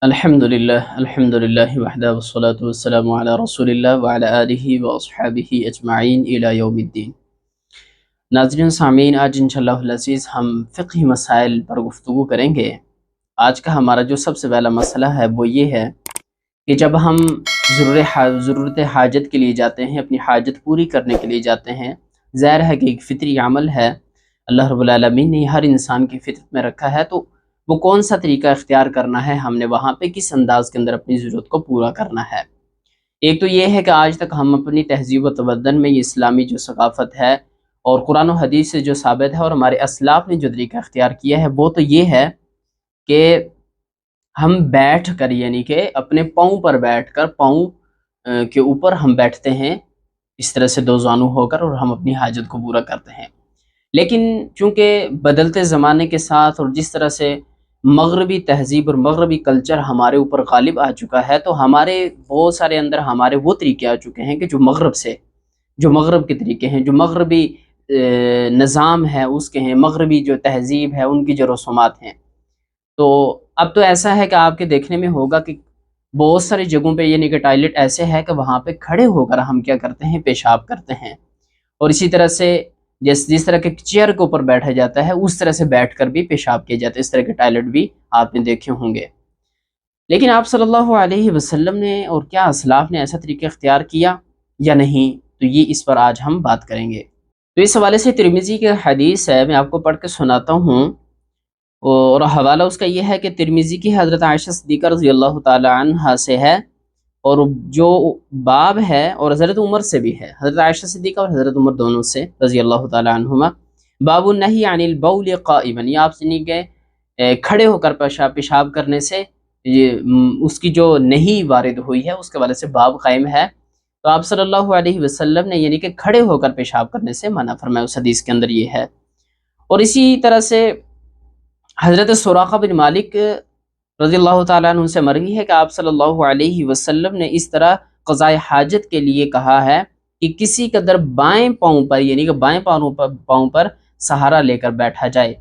الحمد للہ وحدہ والصلاة والسلام علی رسول اللہ وعلی آلہ واصحابہ اجمعین الی یوم الدین۔ ناظرین سامعین، آج انشاءاللہ العزیز ہم فقہی مسائل پر گفتگو کریں گے۔ آج کا ہمارا جو سب سے پہلا مسئلہ ہے وہ یہ ہے کہ جب ہم ضرورت حاجت کے لیے جاتے ہیں، اپنی حاجت پوری کرنے کے لیے جاتے ہیں، ظاہر ہے کہ ایک فطری عمل ہے، اللہ رب العالمین نے ہر انسان کی فطرت میں رکھا ہے، تو وہ کون سا طریقہ اختیار کرنا ہے، ہم نے وہاں پہ کس انداز کے اندر اپنی ضرورت کو پورا کرنا ہے۔ ایک تو یہ ہے کہ آج تک ہم اپنی تہذیب و تمدن میں یہ اسلامی جو ثقافت ہے اور قرآن و حدیث سے جو ثابت ہے اور ہمارے اسلاف نے جو طریقہ اختیار کیا ہے وہ تو یہ ہے کہ ہم بیٹھ کر، یعنی کہ اپنے پاؤں پر بیٹھ کر، پاؤں کے اوپر ہم بیٹھتے ہیں اس طرح سے دو زانو ہو کر، اور ہم اپنی حاجت کو پورا کرتے ہیں۔ لیکن چونکہ بدلتے زمانے کے ساتھ اور جس طرح سے مغربی تہذیب اور مغربی کلچر ہمارے اوپر غالب آ چکا ہے، تو ہمارے بہت سارے اندر ہمارے وہ طریقے آ چکے ہیں کہ جو مغرب کے طریقے ہیں، جو مغربی نظام ہے اس کے ہیں، مغربی جو تہذیب ہے ان کی جو رسومات ہیں۔ تو اب تو ایسا ہے کہ آپ کے دیکھنے میں ہوگا کہ بہت ساری جگہوں پہ، یعنی کہ ٹوائلٹ ایسے ہے کہ وہاں پہ کھڑے ہو کر ہم کیا کرتے ہیں، پیشاب کرتے ہیں، اور اسی طرح سے جس طرح کے چیئر کے اوپر بیٹھا جاتا ہے اس طرح سے بیٹھ کر بھی پیشاب کیا جاتا ہے۔ اس طرح کے ٹوائلٹ بھی آپ نے دیکھے ہوں گے۔ لیکن آپ صلی اللہ علیہ وسلم نے اور کیا اسلاف نے ایسا طریقہ اختیار کیا یا نہیں، تو یہ اس پر آج ہم بات کریں گے۔ تو اس حوالے سے ترمذی کی حدیث ہے، میں آپ کو پڑھ کے سناتا ہوں، اور حوالہ اس کا یہ ہے کہ ترمذی کی حضرت عائشہ صدیقہ رضی اللہ تعالی عنہا سے ہے، اور جو باب ہے اور حضرت عمر سے بھی ہے، حضرت عائشہ صدیقہ اور حضرت عمر دونوں سے رضی اللہ تعالی عنہما۔ باب النہی عن البول قائما، یہ آپ سنی کہ کھڑے ہو کر پیشاب کرنے سے اس کی جو نہیں وارد ہوئی ہے اس کے والے سے باب قائم ہے۔ تو آپ صلی اللہ علیہ وسلم نے یعنی کہ کھڑے ہو کر پیشاب کرنے سے منع فرمایا، اس حدیث کے اندر یہ ہے۔ اور اسی طرح سے حضرت سراقہ بن مالک رضی اللہ تعالیٰ عنہ سے مروی ہے کہ آپ صلی اللہ علیہ وسلم نے اس طرح قضاء حاجت کے لیے کہا ہے کہ کسی قدر بائیں پاؤں پر، یعنی کہ بائیں پاؤں پر سہارا لے کر بیٹھا جائے۔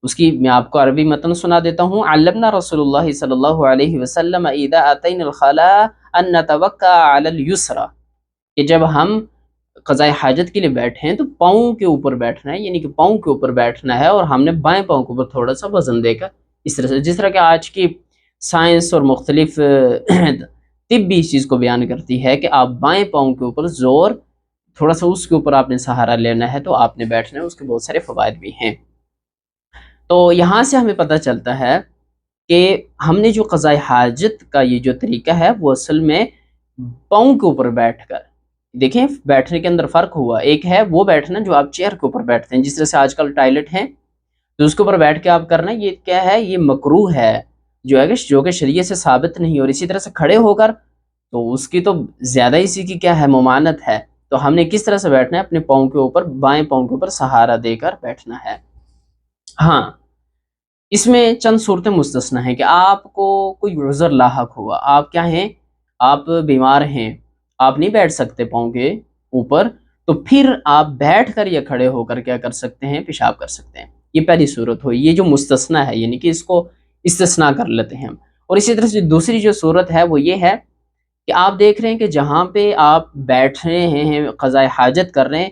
اس کی میں آپ کو عربی متن سنا دیتا ہوں۔ علمنا رسول اللہ صلی اللہ علیہ وسلم اذا اتینا الخلاء ان نتوکا علی الیسرا، کہ جب ہم قضاء حاجت کے لیے بیٹھیں تو پاؤں کے اوپر بیٹھنا ہے، یعنی کہ پاؤں کے اوپر بیٹھنا ہے، اور ہم نے بائیں پاؤں کے اوپر تھوڑا سا وزن دے کر، اس طرح سے جس طرح کہ آج کی سائنس اور مختلف طب بھی اس چیز کو بیان کرتی ہے کہ آپ بائیں پاؤں کے اوپر زور تھوڑا سا اس کے اوپر آپ نے سہارا لینا ہے تو آپ نے بیٹھنا ہے، اس کے بہت سارے فوائد بھی ہیں۔ تو یہاں سے ہمیں پتہ چلتا ہے کہ ہم نے جو قضاء حاجت کا یہ جو طریقہ ہے وہ اصل میں پاؤں کے اوپر بیٹھ کر، دیکھیں بیٹھنے کے اندر فرق ہوا، ایک ہے وہ بیٹھنا جو آپ چیئر کے اوپر بیٹھتے ہیں، جس طرح سے آج کل ٹوائلٹ ہیں تو اس کے اوپر بیٹھ کے آپ کرنا، یہ کیا ہے، یہ مکروہ ہے، جو کہ شریعت سے ثابت نہیں۔ اور اسی طرح سے کھڑے ہو کر تو اس کی تو زیادہ اسی کی کیا ہے، ممانت ہے۔ تو ہم نے کس طرح سے بیٹھنا ہے، اپنے پاؤں کے اوپر، بائیں پاؤں کے اوپر سہارا دے کر بیٹھنا ہے۔ ہاں، اس میں چند صورتیں مستثنی ہیں کہ آپ کو کوئی عذر لاحق ہوا، آپ کیا ہیں، آپ بیمار ہیں، آپ نہیں بیٹھ سکتے پاؤں کے اوپر، تو پھر آپ بیٹھ کر یا کھڑے ہو کر کیا کر سکتے ہیں، پیشاب کر سکتے ہیں۔ یہ پہلی صورت ہوئی، یہ جو مستثنی ہے، یعنی کہ اس کو استثناء کر لیتے ہیں ہم۔ اور اسی طرح سے دوسری جو صورت ہے وہ یہ ہے کہ آپ دیکھ رہے ہیں کہ جہاں پہ آپ بیٹھ رہے ہیں، قضاء حاجت کر رہے ہیں،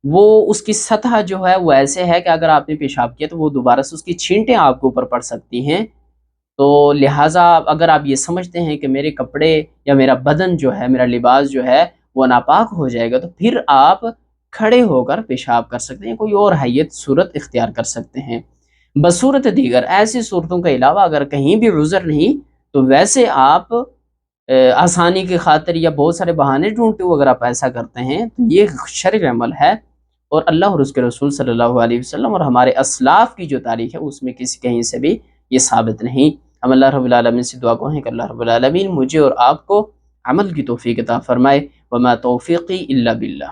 وہ اس کی سطح جو ہے وہ ایسے ہے کہ اگر آپ نے پیشاب کیا تو وہ دوبارہ سے اس کی چھینٹیں آپ کے اوپر پڑ سکتی ہیں۔ تو لہٰذا اگر آپ یہ سمجھتے ہیں کہ میرے کپڑے یا میرا بدن جو ہے، میرا لباس جو ہے وہ ناپاک ہو جائے گا، تو پھر آپ کھڑے ہو کر پیشاب کر سکتے ہیں، کوئی اور حیت صورت اختیار کر سکتے ہیں۔ بصورت دیگر ایسی صورتوں کے علاوہ اگر کہیں بھی عذر نہیں تو ویسے آپ آسانی کی خاطر یا بہت سارے بہانے ڈھونڈتے ہوئے اگر آپ ایسا کرتے ہیں تو یہ شرعی عمل ہے، اور اللہ اور اس کے رسول صلی اللہ علیہ وسلم اور ہمارے اسلاف کی جو تاریخ ہے اس میں کہیں سے بھی یہ ثابت نہیں۔ ہم اللہ رب العالمین سے دعا گو ہیں کہ اللہ رب العالمین مجھے اور آپ کو عمل کی توفیق عطا فرمائے۔ وما توفیقی الا باللہ۔